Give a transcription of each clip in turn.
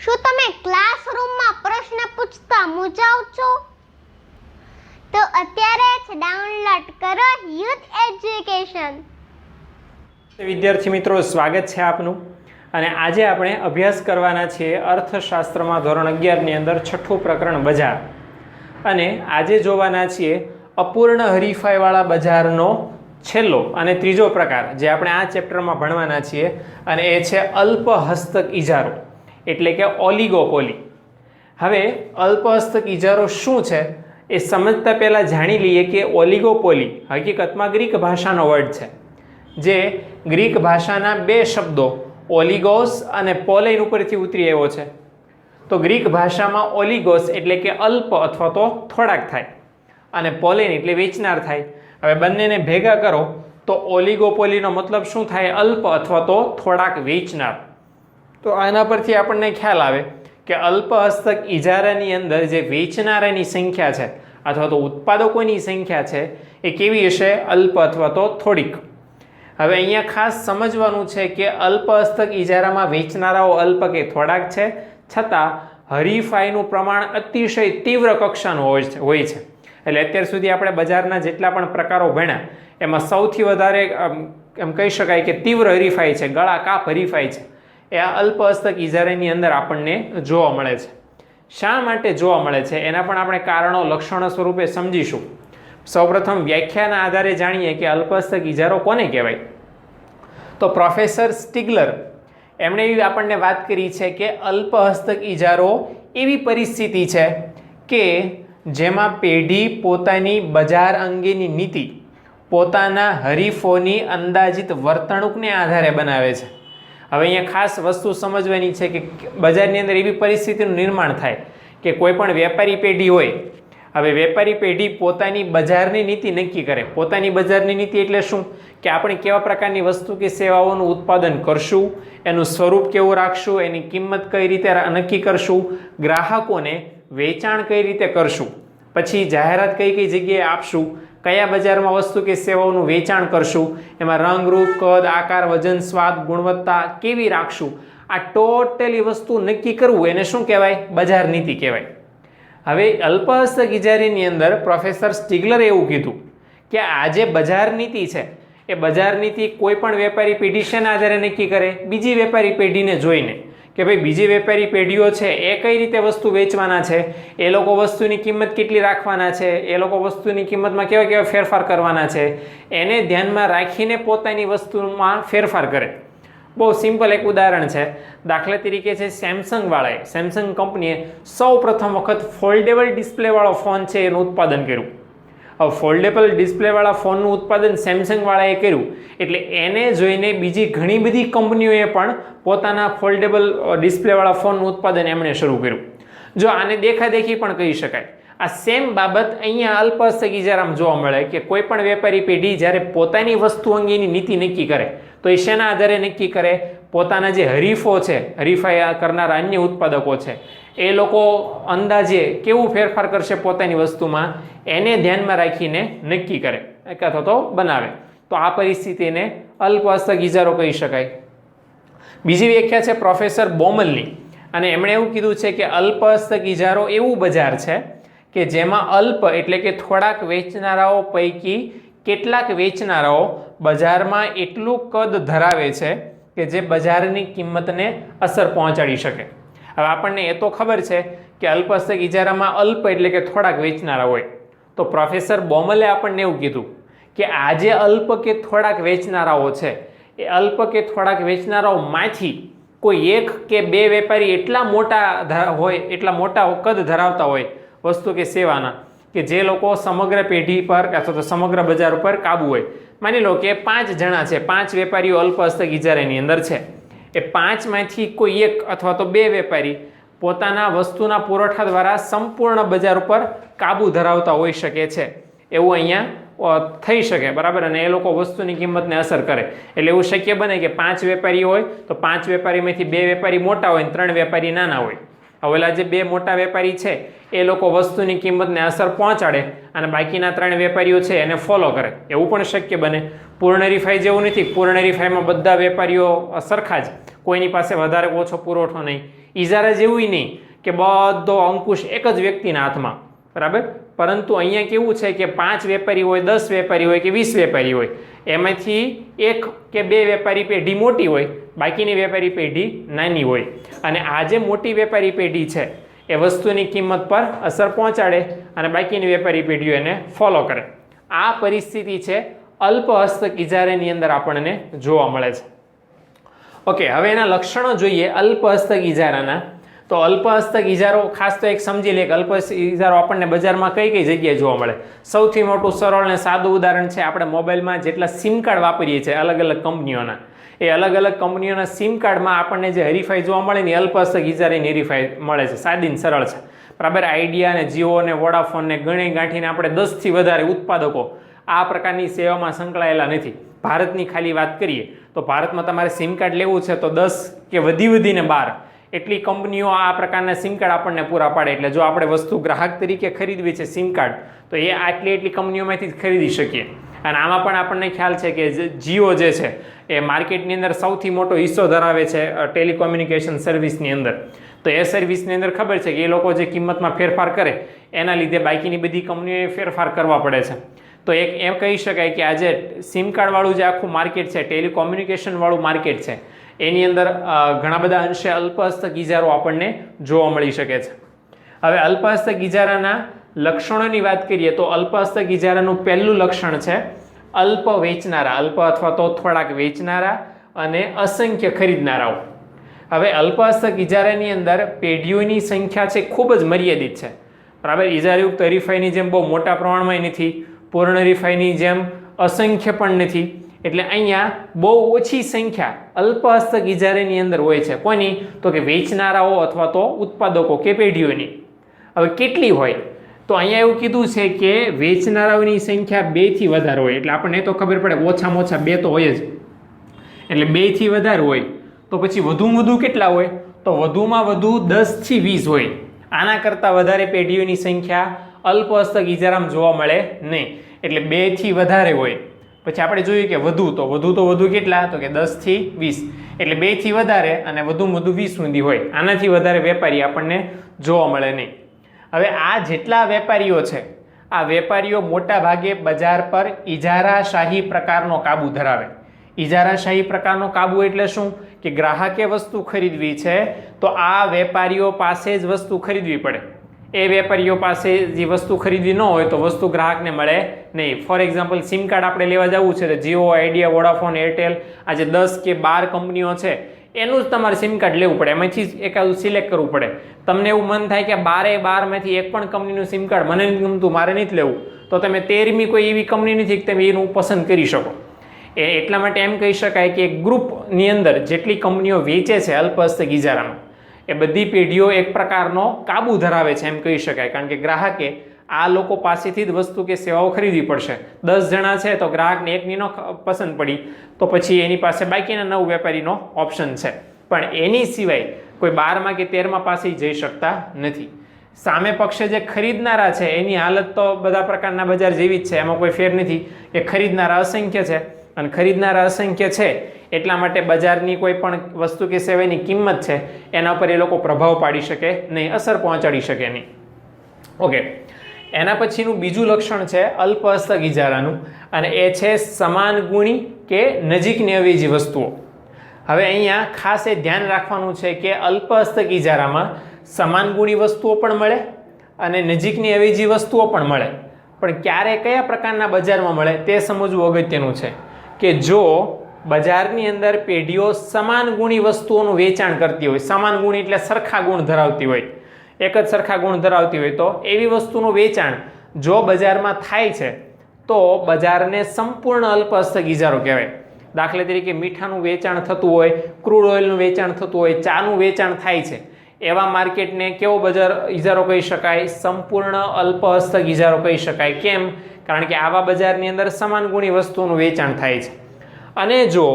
શું તમે ક્લાસરૂમમાં પ્રશ્ન પૂછતા મૂંઝાવ છો? તો અત્યારે જ ડાઉનલોડ કરો યુથ એજ્યુકેશન. વિદ્યાર્થી મિત્રો, સ્વાગત છે આપનું. અને આજે આપણે અભ્યાસ કરવાના છીએ અર્થશાસ્ત્રમાં ધોરણ 11 ની અંદર છઠ્ઠું પ્રકરણ બજાર. અને આજે જોવાના છીએ અપૂર્ણ હરીફાઈવાળા બજારનો છેલ્લો અને ત્રીજો પ્રકાર જે આપણે આ ચેપ્ટરમાં ભણવાના છીએ, અને એ છે અલ્પ હસ્તક ઇજારો એટલે કે ઓલિગોપોલી. હવે અલ્પ હસ્તક ઇજારો શું છે એ સમજતા પહેલાં જાણી લઈએ કે ઓલિગોપોલી હકીકતમાં ગ્રીક ભાષાનો વર્ડ છે, જે ગ્રીક ભાષાના બે શબ્દો ઓલિગોસ અને પોલેન ઉપરથી ઉતરી આવ્યો છે. તો ગ્રીક ભાષામાં ઓલિગોસ એટલે કે અલ્પ અથવા તો થોડાક થાય, અને પોલેન એટલે વેચનાર થાય. હવે બંનેને ભેગા કરો તો ઓલિગોપોલીનો મતલબ શું થાય? અલ્પ અથવા તો થોડાક વેચનાર. તો આના પરથી આપણને ખ્યાલ આવે કે અલ્પ હસ્તક ઇજારાની અંદર જે વેચનારાની સંખ્યા છે અથવા તો ઉત્પાદકોની સંખ્યા છે એ કેવી હશે? અલ્પ અથવા તો થોડીક. હવે અહીંયા ખાસ સમજવાનું છે કે અલ્પ હસ્તક ઇજારામાં વેચનારાઓ અલ્પ કે થોડાક છે, છતાં હરીફાઈનું પ્રમાણ અતિશય તીવ્ર કક્ષાનું હોય છે. એટલે અત્યાર સુધી આપણે બજારના જેટલા પણ પ્રકારો ભણ્યા એમાં સૌથી વધારે એમ કહી શકાય કે તીવ્ર હરીફાઈ છે, ગળા કાપ હરીફાઈ છે, એ આ અલ્પ હસ્તક ઇજારાની અંદર આપણને જોવા મળે છે. શા માટે જોવા મળે છે એના પણ આપણે કારણો લક્ષણો સ્વરૂપે સમજીશું. સૌપ્રથમ વ્યાખ્યાના આધારે જાણીએ કે અલ્પ હસ્તક ઇજારો કોને કહેવાય. તો પ્રોફેસર સ્ટિગલર એમણે એવી આપણને વાત કરી છે કે અલ્પ હસ્તક ઇજારો એવી પરિસ્થિતિ છે કે જેમાં પેઢી પોતાની બજાર અંગેની નીતિ પોતાના હરીફોની અંદાજિત વર્તણૂકને આધારે બનાવે છે. હવે અહીંયા ખાસ વસ્તુ સમજવાની છે કે બજારની અંદર એવી પરિસ્થિતિનું નિર્માણ થાય કે કોઈ પણ વેપારી પેઢી હોય. હવે વેપારી પેઢી પોતાની બજારની નીતિ નક્કી કરે. પોતાની બજારની નીતિ એટલે શું? કે આપણે કેવા પ્રકારની વસ્તુ કે સેવાઓનું ઉત્પાદન કરશું, એનું સ્વરૂપ કેવું રાખશું, એની કિંમત કઈ રીતે નક્કી કરશું, ગ્રાહકોને વેચાણ કઈ રીતે કરશું, પછી જાહેરાત કઈ કઈ જગ્યાએ આપશું, કયા બજારમાં વસ્તુ કે સેવાઓનું વેચાણ કરશું, એમાં રંગ, રૂપ, કદ, આકાર, વજન, સ્વાદ, ગુણવત્તા કેવી રાખશું, આ ટોટલી વસ્તુ નક્કી કરવું એને શું કહેવાય? બજાર નીતિ કહેવાય. હવે અલ્પ હસ્તક ઇજારાની અંદર પ્રોફેસર સ્ટિગલરે એવું કીધું કે આ જે બજાર નીતિ છે એ બજાર નીતિ કોઈ પણ વેપારી પેઢી શેના આધારે નક્કી કરે? બીજી વેપારી પેઢીને જોઈને કે ભાઈ બીજી વેપારી પેઢીઓ છે એ કઈ રીતે વસ્તુ વેચવાના છે, એ લોકો વસ્તુની કિંમત કેટલી રાખવાના છે, એ લોકો વસ્તુની કિંમતમાં કેવા કેવા ફેરફાર કરવાના છે, એને ધ્યાનમાં રાખીને પોતાની વસ્તુમાં ફેરફાર કરે. બહુ સિમ્પલ એક ઉદાહરણ છે. દાખલા તરીકે છે સેમસંગ કંપનીએ સૌ પ્રથમ વખત ફોલ્ડેબલ ડિસ્પ્લેવાળો ફોન છે એનું ઉત્પાદન કર્યું. હવે ફોલ્ડેબલ ડિસ્પ્લેવાળા ફોનનું ઉત્પાદન સેમસંગવાળાએ કર્યું એટલે એને જોઈને બીજી ઘણી બધી કંપનીઓએ પણ પોતાના ફોલ્ડેબલ ડિસ્પ્લેવાળા ફોનનું ઉત્પાદન એમણે શરૂ કર્યું. જો આને દેખાદેખી પણ કહી શકાય. આ સેમ બાબત અહીંયા અલ્પ હસ્તક ઇજારામાં જોવા મળે કે કોઈ પણ વેપારી પેઢી જ્યારે પોતાની વસ્તુ અંગેની નીતિ નક્કી કરે તો એ શેના આધારે નક્કી કરે? પોતાના જે હરીફો છે, હરીફાઈ કરનારા અન્ય ઉત્પાદકો છે, એ લોકો અંદાજે કેવું ફેરફાર કરશે પોતાની વસ્તુમાં એને ધ્યાનમાં રાખીને નક્કી કરે અથવા તો બનાવે. તો આ પરિસ્થિતિને અલ્પ હસ્તક ઇજારો કહી શકાય. બીજી વ્યાખ્યા છે પ્રોફેસર બોમલની, અને એમણે એવું કીધું છે કે અલ્પ હસ્તક ઇજારો એવું બજાર છે કે જેમાં અલ્પ એટલે કે થોડાક વેચનારાઓ પૈકી કેટલાક વેચનારાઓ બજારમાં એટલું કદ ધરાવે છે કે જે બજારની કિંમતને અસર પહોંચાડી શકે. હવે આપણને એ તો ખબર છે કે અલ્પ હસ્તક ઇજારામાં અલ્પ એટલે કે થોડાક વેચનારા હોય. તો પ્રોફેસર બોમલે આપણને એવું કીધું કે આ જે અલ્પ કે થોડાક વેચનારાઓ છે એ અલ્પ કે થોડાક વેચનારાઓમાંથી કોઈ એક કે બે વેપારી એટલા મોટા કદ ધરાવતા હોય વસ્તુ કે સેવાના કે જે લોકો સમગ્ર પેઢી પર અથવા તો સમગ્ર બજાર ઉપર કાબુ હોય. માની લો કે 5 જણા છે, 5 વેપારીઓ અલ્પ હસ્તક ઇજારાની અંદર છે. એ 5માંથી કોઈ એક અથવા તો બે વેપારી પોતાના વસ્તુના પુરવઠા દ્વારા સંપૂર્ણ બજાર ઉપર કાબુ ધરાવતા હોઈ શકે છે. એવું અહીંયા થઈ શકે, બરાબર. અને એ લોકો વસ્તુની કિંમતને અસર કરે. એટલે એવું શક્ય બને કે 5 વેપારી હોય તો 5 વેપારીમાંથી 2 વેપારી મોટા હોય અને 3 વેપારી નાના હોય. ઓલા જે બે મોટા વેપારી છે એ લોકો વસ્તુની કિંમતને અસર પહોંચાડે અને બાકીના 3 વેપારીઓ છે એને ફોલો કરે, એવું પણ શક્ય બને. પૂર્ણ હરીફાઈ જેવું નથી. પૂર્ણ હરીફાઈમાં બધા વેપારીઓ સરખા જ, કોઈની પાસે વધારે ઓછો પુરવઠો નહીં. ઇજારા જેવું નહીં કે બધો અંકુશ એક જ વ્યક્તિના હાથમાં, બરાબર. પરંતુ અહીંયા કેવું છે કે 5 વેપારી હોય, 10 વેપારી હોય કે 20 વેપારી હોય, એમાંથી 1 કે 2 વેપારી પેઢી મોટી હોય, બાકીની વેપારી પેઢી નાની હોય. અને આ જે મોટી વેપારી પેઢી છે એ વસ્તુની કિંમત પર અસર પહોંચાડે અને બાકીની વેપારી પેઢીઓ એને ફોલો કરે. આ પરિસ્થિતિ છે અલ્પ હસ્તક ઇજારાની અંદર આપણને જોવા મળે છે. ઓકે, હવે એના લક્ષણો જોઈએ અલ્પ હસ્તક ઇજારાના. તો અલ્પ હસ્તક ઇજારો ખાસ તો એક સમજી લે કે અલ્પ ઇજારો આપણને બજારમાં કઈ કઈ જગ્યાએ જોવા મળે. સૌથી મોટું સરળ અને સાદું ઉદાહરણ છે આપણે મોબાઈલમાં જેટલા સિમ કાર્ડ વાપરીએ છીએ અલગ અલગ કંપનીઓના, એ અલગ અલગ કંપનીઓના સિમ કાર્ડમાં આપણને જે હરીફાઈ જોવા મળે ને અલ્પ હસ્તક ઇજારાની હરીફાઈ મળે છે. સાદી ને સરળ છે, બરાબર. આઈડિયા અને જીઓ અને વોડાફોન ને ગણી ગાંઠીને આપણે 10 થી વધારે ઉત્પાદકો આ પ્રકારની સેવામાં સંકળાયેલા નથી. ભારતની ખાલી વાત કરીએ તો ભારતમાં તમારે સિમ કાર્ડ લેવું છે તો 10 કે વધીને 12 એટલી કંપનીઓ આ પ્રકારના સિમ કાર્ડ આપણને પૂરા પાડે. એટલે જો આપણે વસ્તુ ગ્રાહક તરીકે ખરીદવી છે સિમ કાર્ડ, તો એ એટલી કંપનીઓમાંથી જ ખરીદી શકીએ. અને આમાં પણ આપણને ખ્યાલ છે કે જીઓ જે છે એ માર્કેટની અંદર સૌથી મોટો હિસ્સો ધરાવે છે ટેલિકોમ્યુનિકેશન સર્વિસની અંદર. તો એ સર્વિસની અંદર ખબર છે કે એ લોકો જે કિંમતમાં ફેરફાર કરે એના લીધે બાકીની બધી કંપનીઓએ ફેરફાર કરવા પડે છે. તો એક એમ કહી શકાય કે આજે સિમ કાર્ડવાળું જે આખું માર્કેટ છે, ટેલિકોમ્યુનિકેશનવાળું માર્કેટ છે, એની અંદર ઘણા બધા અંશે અલ્પ હસ્તક ઇજારો આપણને જોવા મળી શકે છે. હવે અલ્પ હસ્તક ઇજારાના લક્ષણોની વાત કરીએ તો અલ્પ હસ્તક ઇજારાનું પહેલું લક્ષણ છે અલ્પ વેચનારા, અલ્પ અથવા તો થોડાક વેચનારા અને અસંખ્ય ખરીદનારાઓ. હવે અલ્પ હસ્તક ઇજારાની અંદર પેઢીઓની સંખ્યા છે ખૂબ જ મર્યાદિત છે, બરાબર. ઇજારાયુક્ત હરીફાઈની જેમ બહુ મોટા પ્રમાણમાં નથી, પૂર્ણ હરીફાઈની જેમ અસંખ્ય પણ નથી. એટલે અહીંયા બહુ ઓછી સંખ્યા અલ્પ હસ્તક ઇજારાની અંદર હોય છે. કોની? તો કે વેચનારાઓ અથવા તો ઉત્પાદકો કે પેઢીઓની. હવે કેટલી હોય? તો અહીંયા એવું કીધું છે કે વેચનારાઓની સંખ્યા 2 થી વધારે હોય. એટલે આપણને તો ખબર પડે ઓછામાં ઓછા 2 તો હોય જ. એટલે 2 થી વધારે હોય તો પછી વધુમાં વધુ કેટલા હોય? તો વધુમાં વધુ 10 થી 20 હોય. આના કરતાં વધારે પેઢીઓની સંખ્યા અલ્પ હસ્તક ઇજારામાં જોવા મળે નહીં. એટલે 2 થી વધારે હોય. પછી આપણે જોઈએ કે વધુ કેટલા? તો કે 10 થી 20. એટલે 2 થી વધારે અને વધુમાં વધુ 20 સુધી હોય. આનાથી વધારે વેપારી આપણને જોવા મળે નહીં. હવે આ જેટલા વેપારીઓ છે, આ વેપારીઓ મોટા ભાગે બજાર પર ઇજારાશાહી પ્રકારનો કાબુ ધરાવે. ઇજારાશાહી પ્રકારનો કાબુ એટલે શું? કે ગ્રાહકે વસ્તુ ખરીદવી છે તો આ વેપારીઓ પાસે જ વસ્તુ ખરીદવી પડે. એ વેપારીઓ પાસે જે વસ્તુ ખરીદવી ન હોય તો વસ્તુ ગ્રાહકને મળે નહીં. ફોર એક્ઝામ્પલ સિમ કાર્ડ આપણે લેવા જવું છે તો જીઓ, આઈડિયા, વોડાફોન, એરટેલ, આ જે 10 કે 12 કંપનીઓ છે એનું જ તમારે સિમ કાર્ડ લેવું પડે. એમાંથી જ એકાદું સિલેક્ટ કરવું પડે. તમને એવું મન થાય કે 12માંથી એક પણ કંપનીનું સિમ કાર્ડ મને નથી ગમતું, મારે નથી લેવું, તો તમે 13મી કોઈ એવી કંપની નથી કે તમે એનું પસંદ કરી શકો. એટલા માટે એમ કહી શકાય કે ગ્રુપની અંદર જેટલી કંપનીઓ વેચે છે અલ્પ હસ્તક ઇજારામાં, એ બધી પેઢીઓ એક પ્રકારનો કાબુ ધરાવે છે એમ કહી શકાય. કારણ કે ગ્રાહકે આ લોકો પાસેથી જ વસ્તુ કે સેવાઓ ખરીદવી પડશે. 10 જણા છે તો ગ્રાહકને એકની ન પસંદ પડી તો પછી એની પાસે બાકીના 9 વેપારીનો ઓપ્શન છે. પણ એની સિવાય કોઈ 12માં કે 13માં પાસે જઈ શકતા નથી. સામે પક્ષે જે ખરીદનારા છે એની હાલત તો બધા પ્રકારના બજાર જેવી જ છે, એમાં કોઈ ફેર નથી. એ ખરીદનારા અસંખ્ય છે અને ખરીદનારા અસંખ્ય છે એટલા માટે બજારની કોઈ પણ વસ્તુ કે સેવાની કિંમત છે એના ઉપર એ લોકો પ્રભાવ પાડી શકે નહીં, અસર પહોંચાડી શકે નહીં. ઓકે, એના પછીનું બીજું લક્ષણ છે અલ્પ હસ્તક ઇજારાનું, અને એ છે સમાન ગુણી કે નજીકની અવેજી વસ્તુઓ. હવે અહીંયા ખાસ એ ધ્યાન રાખવાનું છે કે અલ્પ હસ્તક ઇજારામાં સમાન ગુણી વસ્તુઓ પણ મળે અને નજીકની અવેજી વસ્તુઓ પણ મળે. પણ ક્યારે કયા પ્રકારના બજારમાં મળે તે સમજવું અગત્યનું છે. કે જો બજારની અંદર પેઢીઓ સમાન ગુણી વસ્તુઓનું વેચાણ કરતી હોય, સમાન ગુણ એટલે સરખા ગુણ ધરાવતી હોય, એક જ સરખા ગુણ ધરાવતી હોય, તો એવી વસ્તુનું વેચાણ જો બજારમાં થાય છે તો બજારને સંપૂર્ણ અલ્પ હસ્તક ઇજારો કહેવાય. દાખલા તરીકે મીઠાનું વેચાણ થતું હોય, ક્રૂડ ઓઇલનું વેચાણ થતું હોય, ચાનું વેચાણ થાય છે, એવા માર્કેટને કેવો બજાર ઇજારો કહી શકાય? સંપૂર્ણ અલ્પ હસ્તક ઇજારો કહી શકાય. કેમ? કારણ કે આવા બજારની અંદર સમાન ગુણી વસ્તુઓનું વેચાણ થાય છે. અને જો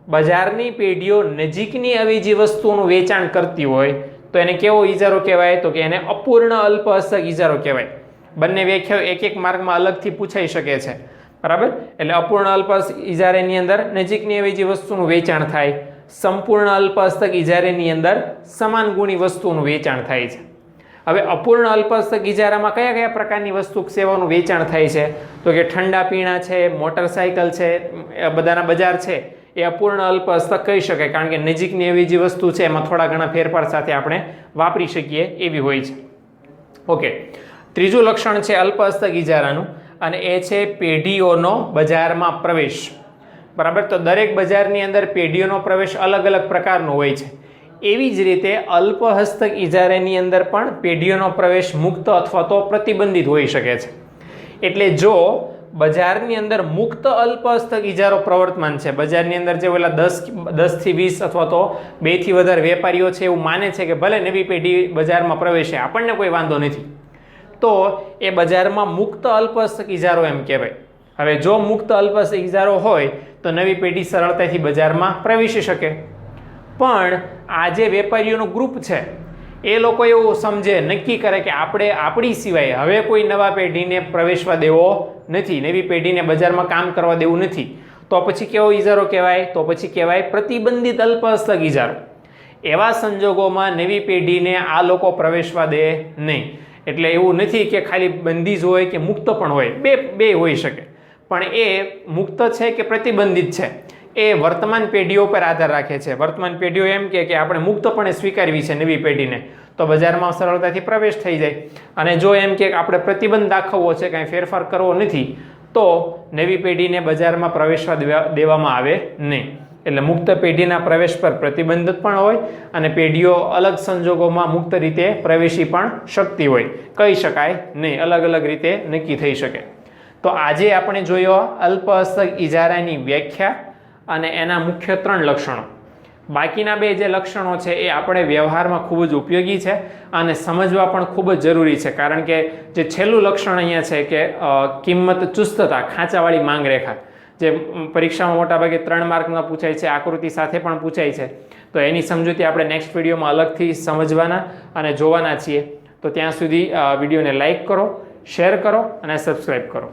બજારની પેઢીઓ નજીકની અવેજી વસ્તુઓનું વેચાણ કરતી હોય તો એને કેવો ઇજારો કહેવાય? તો કે એને અપૂર્ણ અલ્પ હસ્તક ઇજારો કહેવાય. બંને વ્યાખ્યાઓ એક એક માર્કમાં અલગથી પૂછાઈ શકે છે, બરાબર? એટલે અપૂર્ણ અલ્પ હસ્તક ઇજારાની અંદર નજીકની એવી જે વસ્તુનું વેચાણ થાય, સંપૂર્ણ અલ્પ હસ્તક ઇજારાની અંદર સમાન ગુણી વસ્તુનું વેચાણ થાય છે. હવે અપૂર્ણ અલ્પ હસ્તક ઇજારામાં કયા કયા પ્રકારની વસ્તુ સેવાનું વેચાણ થાય છે? તો કે ઠંડા પીણા છે, મોટરસાયકલ છે, બધાના બજાર છે, એ અપૂર્ણ અલ્પ હસ્તક કહી શકાય, કારણ કે નજીકની એવી જે વસ્તુ છે એમાં થોડા ઘણા ફેરફાર સાથે આપણે વાપરી શકીએ એવી હોય છે. ઓકે, ત્રીજું લક્ષણ છે અલ્પ હસ્તક ઇજારાનું, અને એ છે પેઢીઓનો બજારમાં પ્રવેશ. બરાબર? તો દરેક બજારની અંદર પેઢીઓનો પ્રવેશ અલગ અલગ પ્રકારનો હોય છે. એવી જ રીતે અલ્પ હસ્તક ઇજારાની અંદર પણ પેઢીઓનો પ્રવેશ મુક્ત અથવા તો પ્રતિબંધિત હોઈ શકે છે. એટલે જો બજારની અંદર મુક્ત અલ્પ હસ્તક ઇજારો પ્રવર્તમાન છે, બજારની અંદર જે ઓલા 10 થી 20 અથવા તો 2 થી વધારે વેપારીઓ છે એવું માને છે કે ભલે નવી પેઢી બજારમાં પ્રવેશે, આપણને કોઈ વાંધો નથી, તો એ બજારમાં મુક્ત અલ્પ હસ્તક ઇજારો એમ કહેવાય. હવે જો મુક્ત અલ્પ હસ્તક ઇજારો હોય તો નવી પેઢી સરળતાથી બજારમાં પ્રવેશી શકે. પણ આ જે વેપારીઓનું ગ્રુપ છે એ લોકો એવું સમજે, નક્કી કરે કે આપણે આપણી સિવાય હવે કોઈ નવા પેઢીને પ્રવેશવા દેવો નથી, નવી પેઢીને બજારમાં કામ કરવા દેવું નથી, તો પછી કેવો ઇજારો કહેવાય? તો પછી કહેવાય પ્રતિબંધિત અલ્પ હસ્તક ઇજારો. એવા સંજોગોમાં નવી પેઢીને આ લોકો પ્રવેશવા દે નહીં. એટલે એવું નથી કે ખાલી બંધી જ હોય કે મુક્ત પણ હોય, બે હોઈ શકે. પણ એ મુક્ત છે કે પ્રતિબંધિત છે એ વર્તમાન પેઢીઓ પર આધાર રાખે છે. વર્તમાન પેઢીઓ એમ કે આપણે મુક્તપણે સ્વીકારવી છે નવી પેઢીને, તો બજારમાં સરળતાથી પ્રવેશ થઈ જાય. અને જો એમ કે આપણે પ્રતિબંધ દાખવવો છે, કાંઈ ફેરફાર કરવો નથી, તો નવી પેઢીને બજારમાં પ્રવેશવા દેવામાં આવે નહીં. એટલે મુક્ત પેઢીના પ્રવેશ પર પ્રતિબંધ પણ હોય અને પેઢીઓ અલગ સંજોગોમાં મુક્ત રીતે પ્રવેશી પણ શકતી હોય, કહી શકાય નહીં, અલગ અલગ રીતે નક્કી થઈ શકે. તો આજે આપણે જોયો અલ્પ હસ્તક ઇજારાની વ્યાખ્યા અને એના મુખ્ય 3 લક્ષણો. બાકીના 2 જે લક્ષણો છે એ આપણે વ્યવહારમાં ખૂબ જ ઉપયોગી છે અને સમજવા પણ ખૂબ જ જરૂરી છે, કારણ કે જે છેલ્લું લક્ષણ અહીંયા છે કે કિંમત ચુસ્તતા, ખાંચાવાળી માંગ રેખા, જે પરીક્ષામાં મોટાભાગે 3 માર્કમાં પૂછાય છે, આકૃતિ સાથે પણ પૂછાય છે, તો એની સમજૂતી આપણે નેક્સ્ટ વિડીયોમાં અલગથી સમજવાના અને જોવાના છીએ. તો ત્યાં સુધી વિડીયોને લાઈક કરો, શેર કરો અને સબસ્ક્રાઈબ કરો.